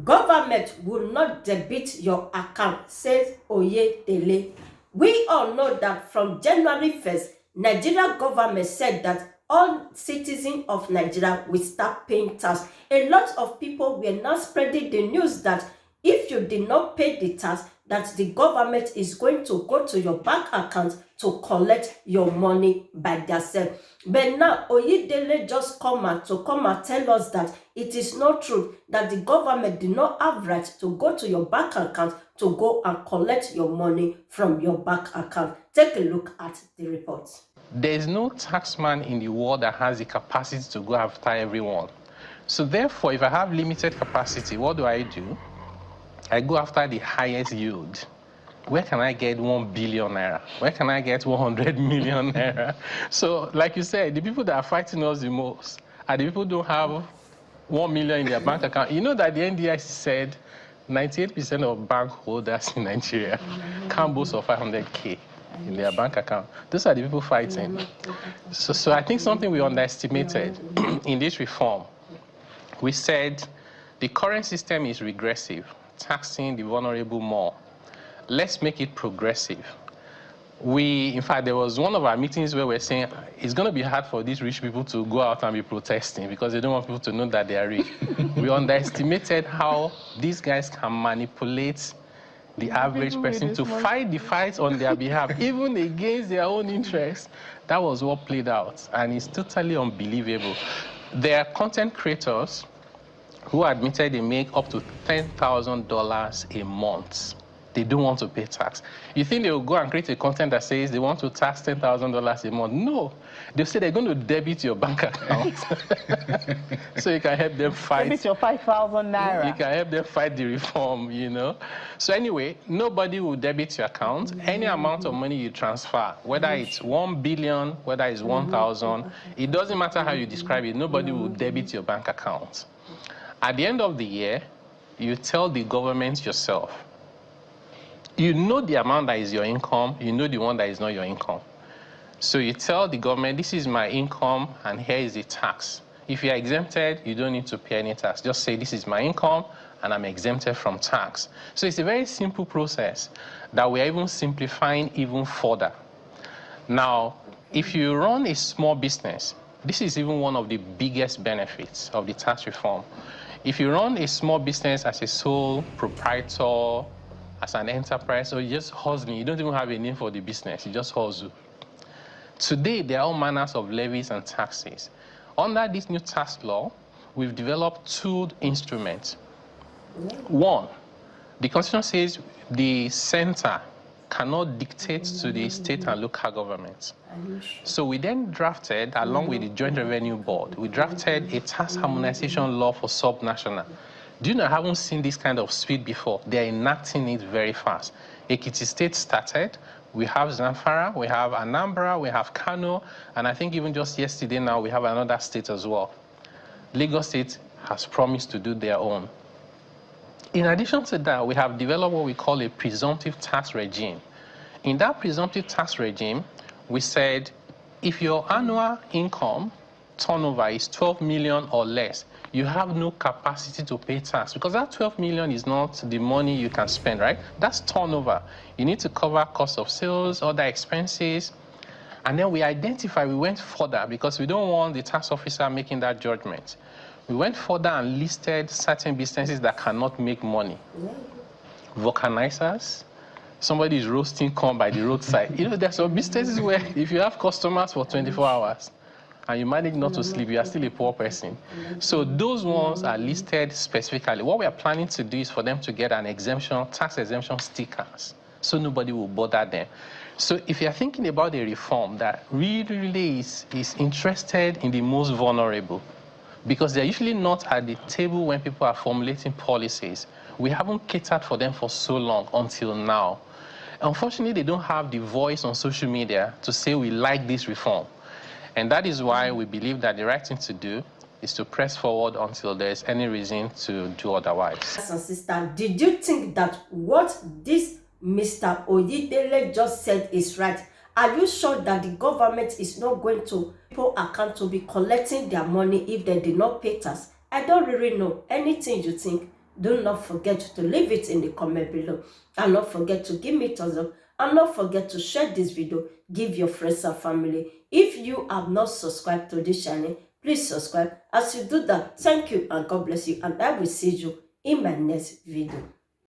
Government will not debit your account, says Oyedele. We all know that from January 1st, Nigeria government said that all citizens of Nigeria will start paying tax. A lot of people were now spreading the news that if you did not pay the tax, that the government is going to go to your bank account to collect your money by themselves. But now Oyedele just come and tell us that it is not true, that the government did not have right to go to your bank account to go and collect your money from your bank account. Take a look at the report. There is no taxman in the world that has the capacity to go after everyone. So therefore, if I have limited capacity, what do? I go after the highest yield. Where can I get 1 billion naira? Where can I get 100 million naira? So, like you said, the people that are fighting us the most are the people who don't have 1 million in their bank account. You know that the NDIC said 98% of bank holders in Nigeria can't boast of 500K in their bank account. Those are the people fighting. So I think something we underestimated in this reform, we said the current system is regressive, taxing the vulnerable more. Let's make it progressive. In fact, there was one of our meetings where we're saying it's going to be hard for these rich people to go out and be protesting because they don't want people to know that they are rich. We underestimated how these guys can manipulate the average person to fight the fight on their behalf, even against their own interests. That was what played out, and it's totally unbelievable. There are content creators who admitted they make up to $10,000 a month. They don't want to pay tax. You think they will go and create a content that says they want to tax $10,000 a month? No. They'll say they're going to debit your bank account. So you can help them fight. Debit your 5,000 naira. You can help them fight the reform, So anyway, nobody will debit your account. Any amount of money you transfer, whether it's 1 billion, whether it's 1,000, it doesn't matter how you describe it, nobody will debit your bank account. At the end of the year, you tell the government yourself, you know the amount that is your income, you know the one that is not your income. So you tell the government, this is my income and here is the tax. If you're exempted, you don't need to pay any tax. Just say this is my income and I'm exempted from tax. So it's a very simple process that we're even simplifying even further. Now, if you run a small business, this is even one of the biggest benefits of the tax reform. If you run a small business as a sole proprietor, as an enterprise, or you're just hustling, you don't even have a name for the business, you just hustle. Today, there are all manners of levies and taxes. Under this new tax law, we've developed two instruments. One, the Constitution says the center cannot dictate to the state and local governments. So we then drafted, along with the Joint Revenue Board, we drafted a tax harmonization law for subnational. Do you know, I haven't seen this kind of speed before. They're enacting it very fast. Ekiti State started. We have Zamfara, we have Anambra, we have Kano, and I think even just yesterday now we have another state as well. Lagos State has promised to do their own. In addition to that, we have developed what we call a presumptive tax regime. In that presumptive tax regime, we said if your annual income turnover is 12 million or less, you have no capacity to pay tax because that 12 million is not the money you can spend, right? That's turnover. You need to cover cost of sales, other expenses. And then we went further because we don't want the tax officer making that judgment. We went further and listed certain businesses that cannot make money. Vulcanizers, somebody is roasting corn by the roadside. There's some businesses where if you have customers for 24 hours, and you manage not to sleep, you are still a poor person. So those ones are listed specifically. What we are planning to do is for them to get an exemption, tax exemption stickers, so nobody will bother them. So if you're thinking about a reform that really is interested in the most vulnerable, because they're usually not at the table when people are formulating policies, we haven't catered for them for so long until now. Unfortunately, they don't have the voice on social media to say we like this reform. And that is why we believe that the right thing to do is to press forward until there's any reason to do otherwise. Sister, did you think that what this Mr. Oyedele just said is right? Are you sure that the government is not going to people account to be collecting their money if they did not pay tax? I don't really know. Anything you think? Do not forget to leave it in the comment below. And not forget to give me thumbs up. And not forget to share this video. Give your friends and family. If you have not subscribed to this channel, please subscribe. As you do that, thank you and God bless you. And I will see you in my next video.